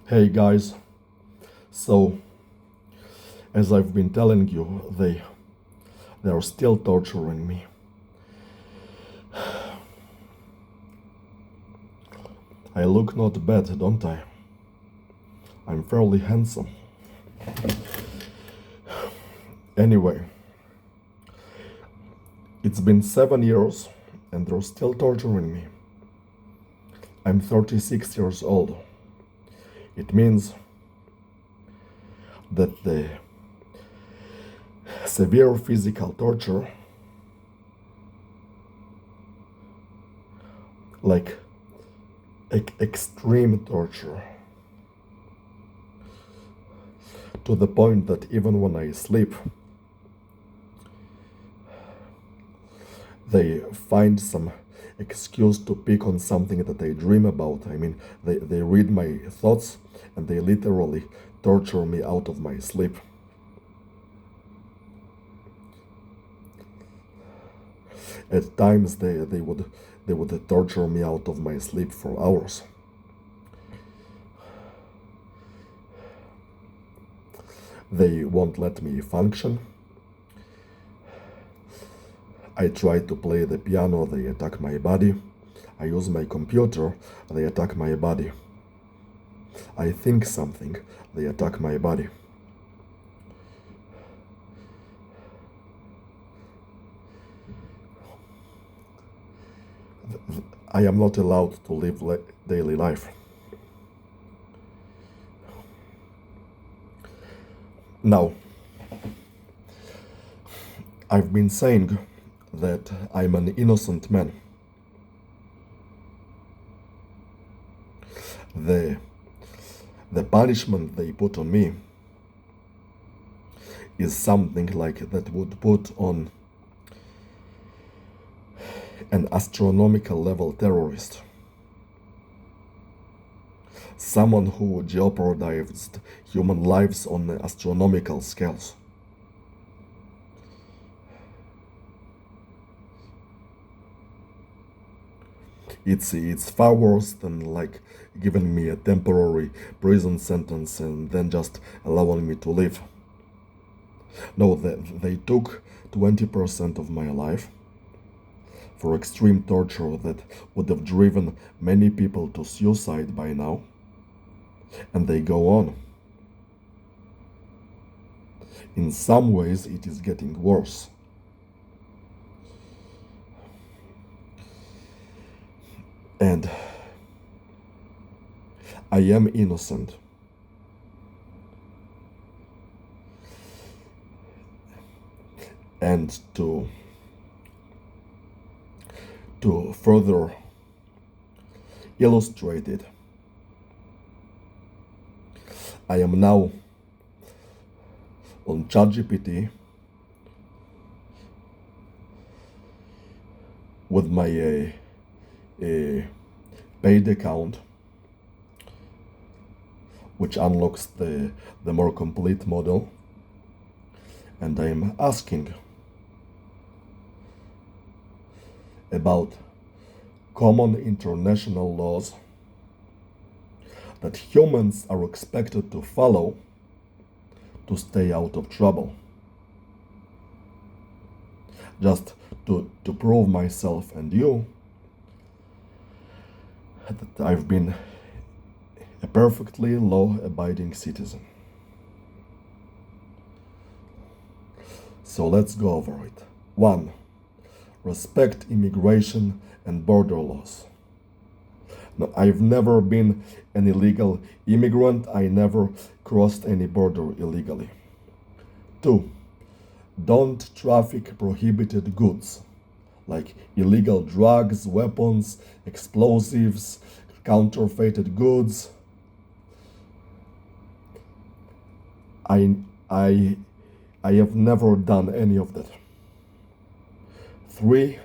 Hey guys, so as I've been telling you, they are still torturing me. I look not bad, don't I? I'm fairly handsome. Anyway, it's been 7 years and they're still torturing me. I'm 36 years old. It means that the severe physical torture, like extreme torture, to the point that even when I sleep, they find some excuse to pick on something that I dream about. I mean, they read my thoughts and they literally torture me out of my sleep. At times they would torture me out of my sleep for hours. They won't let me function. I try to play the piano, they attack my body. I use my computer, they attack my body. I think something, they attack my body. I am not allowed to live daily life. Now, I've been saying that I'm an innocent man. The punishment they put on me is something like that would put on an astronomical level terrorist. Someone who jeopardized human lives on astronomical scales. It's far worse than like giving me a temporary prison sentence and then just allowing me to live. No, they took 20% of my life for extreme torture that would have driven many people to suicide by now. And they go on. In some ways, it is getting worse. And I am innocent. And to further illustrate it, I am now on ChatGPT with my paid account, which unlocks the more complete model, and I am asking about common international laws that humans are expected to follow to stay out of trouble. Just to prove myself and you that I've been a perfectly law-abiding citizen. So let's go over it. 1. Respect immigration and border laws. No, I've never been an illegal immigrant. I never crossed any border illegally. 2. Don't traffic prohibited goods like illegal drugs, weapons, explosives, counterfeited goods. I have never done any of that. 3.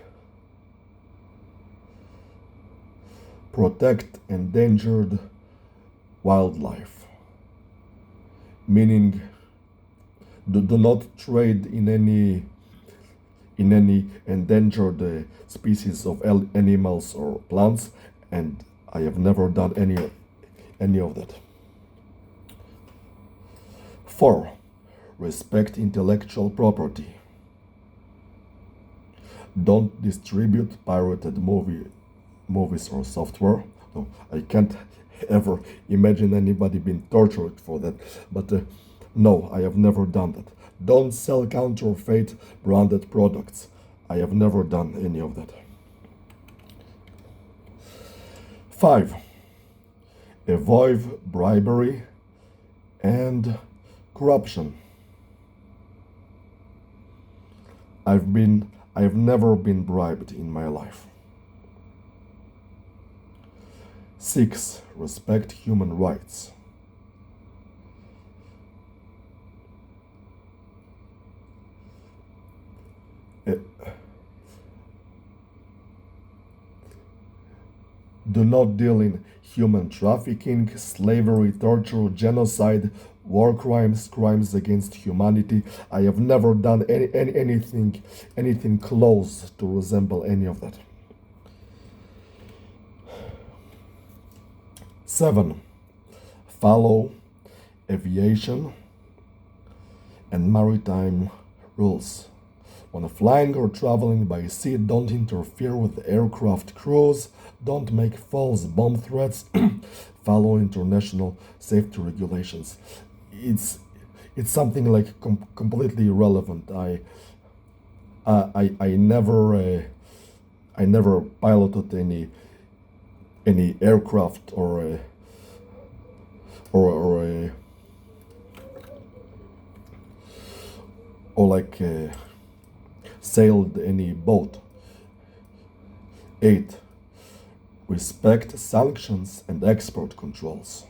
Protect endangered wildlife, meaning do not trade in any endangered species of animals or plants, and I have never done any of that. 4. Respect intellectual property. Don't distribute pirated movies or software. No, I can't ever imagine anybody being tortured for that, but no, I have never done that. Don't sell counterfeit branded products. I have never done any of that. 5. Avoid bribery and corruption. I've never been bribed in my life. 6. Respect human rights. Do not deal in human trafficking, slavery, torture, genocide, war crimes, crimes against humanity. I have never done anything close to resemble any of that. 7. Follow aviation and maritime rules. When flying or traveling by sea, don't interfere with aircraft crews, don't make false bomb threats, follow international safety regulations. It's something like completely irrelevant. I never piloted any aircraft or sailed any boat. 8. Respect sanctions and export controls.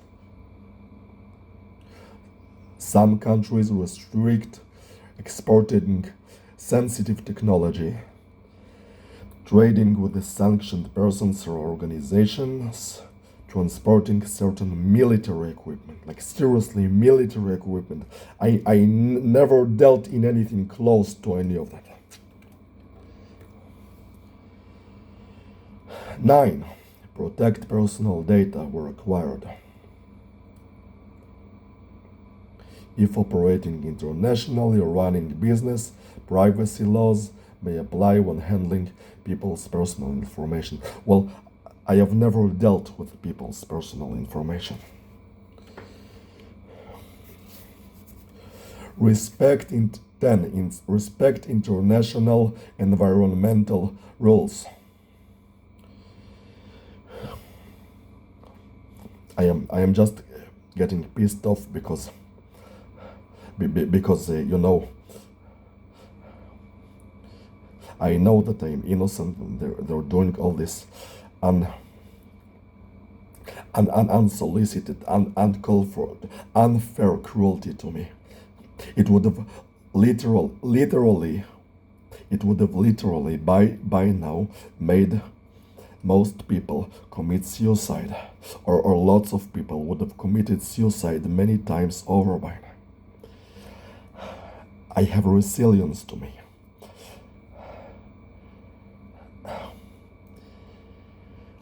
Some countries restrict exporting sensitive technology, trading with the sanctioned persons or organizations, transporting certain military equipment, like seriously military equipment. I never dealt in anything close to any of that. 9. Protect personal data where required. If operating internationally or running business, privacy laws may apply when handling people's personal information. Well, I have never dealt with people's personal information. Respect international environmental rules. I am just getting pissed off because I know that I'm innocent and they're doing all this unsolicited, uncalled for, unfair cruelty to me. It would have literally by now made most people commit suicide, or lots of people would have committed suicide many times over by now. I have resilience to me.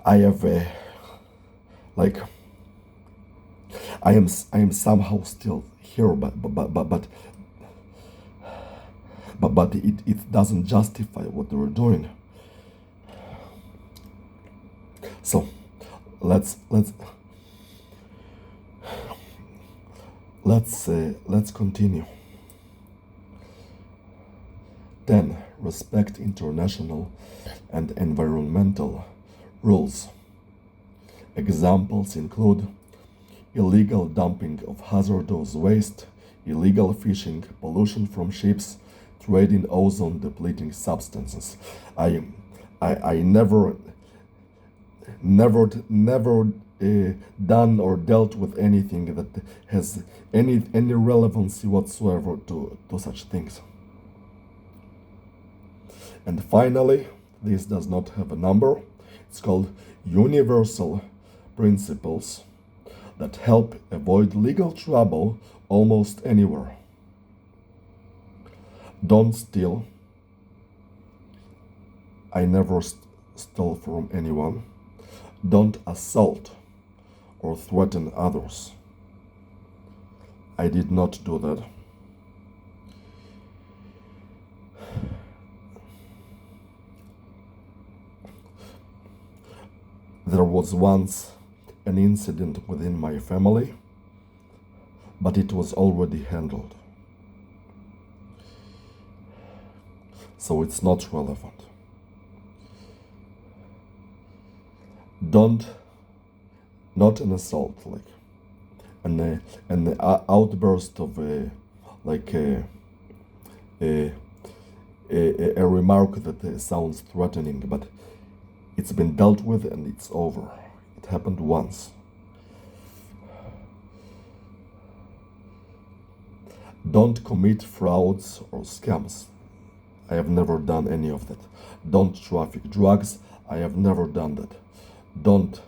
I have I am somehow still here, but it doesn't justify what they were doing. So let's continue. 10. Respect international and environmental rules. Examples include illegal dumping of hazardous waste, illegal fishing, pollution from ships, trade in ozone depleting substances. I never done or dealt with anything that has any relevancy whatsoever to such things. And finally, this does not have a number. It's called universal principles that help avoid legal trouble almost anywhere. Don't steal. I never stole from anyone. Don't assault or threaten others. I did not do that. There was once an incident within my family, but it was already handled. So it's not relevant. Don't, not an assault, like an outburst of a remark that sounds threatening, but it's been dealt with and it's over. It happened once. Don't commit frauds or scams. I have never done any of that. Don't traffic drugs. I have never done that. Don't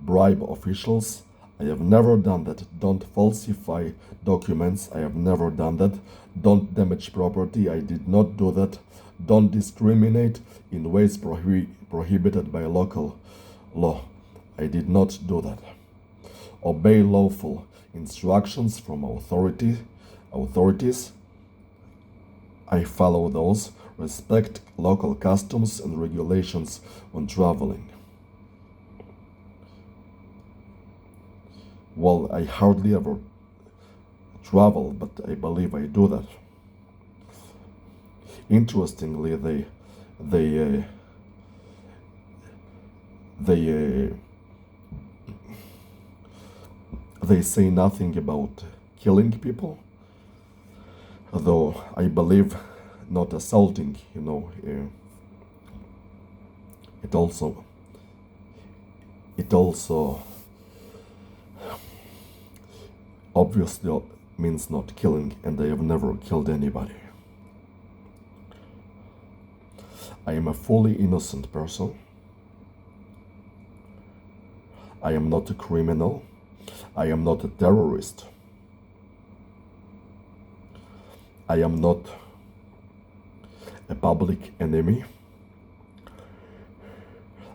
bribe officials. I have never done that. Don't falsify documents. I have never done that. Don't damage property. I did not do that. Don't discriminate in ways prohibited by local law. I did not do that. Obey lawful instructions from authorities. I follow those. Respect local customs and regulations when traveling. Well, I hardly ever travel, but I believe I do that. Interestingly, they say nothing about killing people, though I believe not assaulting, it also obviously means not killing, and I have never killed anybody. I am a fully innocent person. I am not a criminal. I am not a terrorist. I am not a public enemy.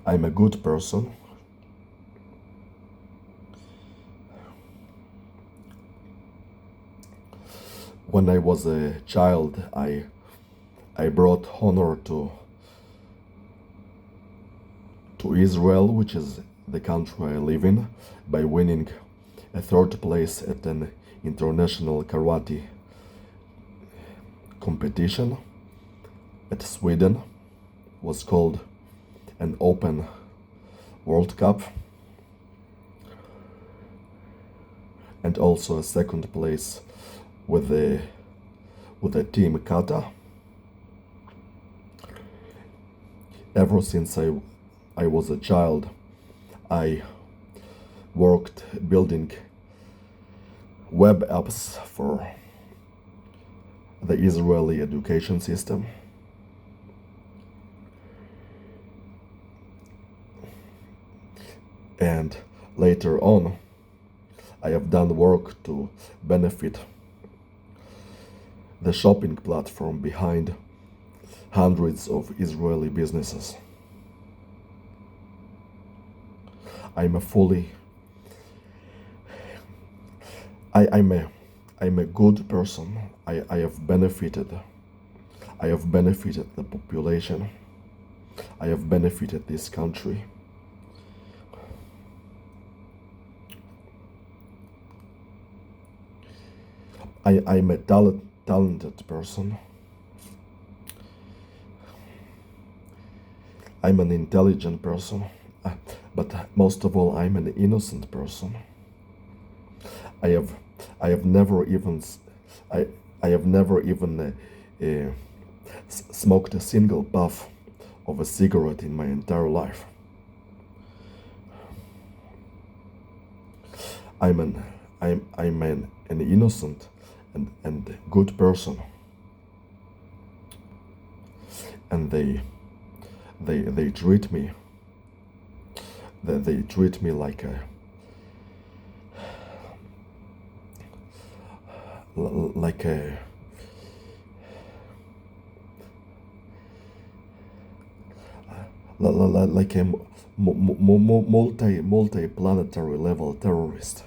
I'm a good person. When I was a child, I brought honor to Israel, which is the country I live in, by winning a third place at an international karate competition at Sweden. Was called an Open World Cup, and also a second place with the team Kata. Ever since I was a child, I worked building web apps for the Israeli education system. And later on, I have done work to benefit the shopping platform behind hundreds of Israeli businesses. I'm a good person. I have benefited the population. I have benefited this country. I'm a talented person. I'm an intelligent person, but most of all, I'm an innocent person. I have never even smoked a single puff of a cigarette in my entire life. I'm an innocent and good person, and they treat me like a multi-planetary level terrorist.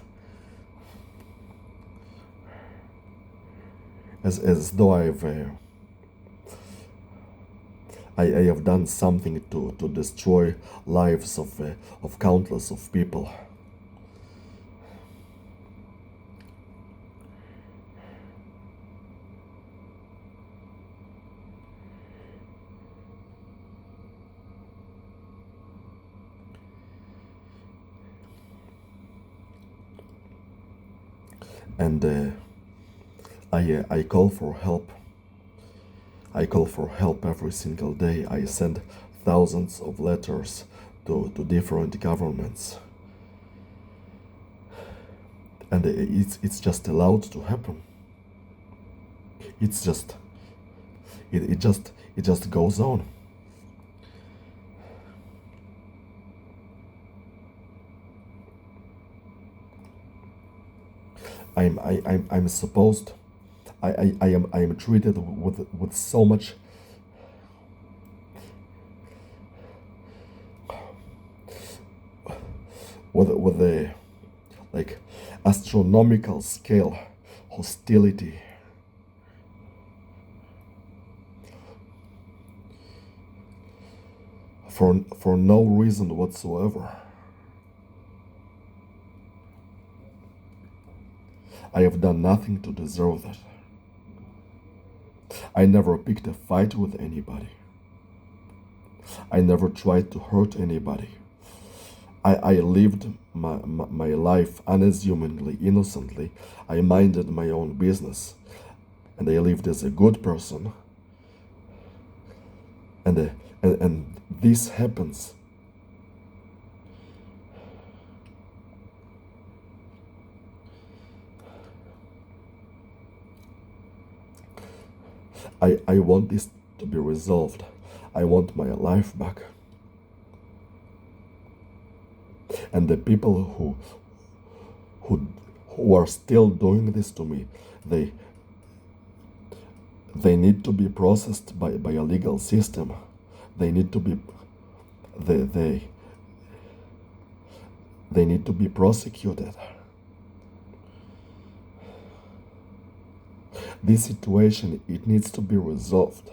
as though I have done something to destroy lives of countless of people. And I call for help. I call for help every single day. I send thousands of letters to different governments. And it's just allowed to happen. It's just it just goes on. I'm supposed I am treated with so much with a like astronomical scale hostility. For no reason whatsoever. I have done nothing to deserve that. I never picked a fight with anybody. I never tried to hurt anybody. I lived my life unassumingly, innocently. I minded my own business. And I lived as a good person. And this happens. I want this to be resolved. I want my life back. And the people who are still doing this to me, they need to be processed by a legal system. They need to be they need to be prosecuted. This situation, it needs to be resolved.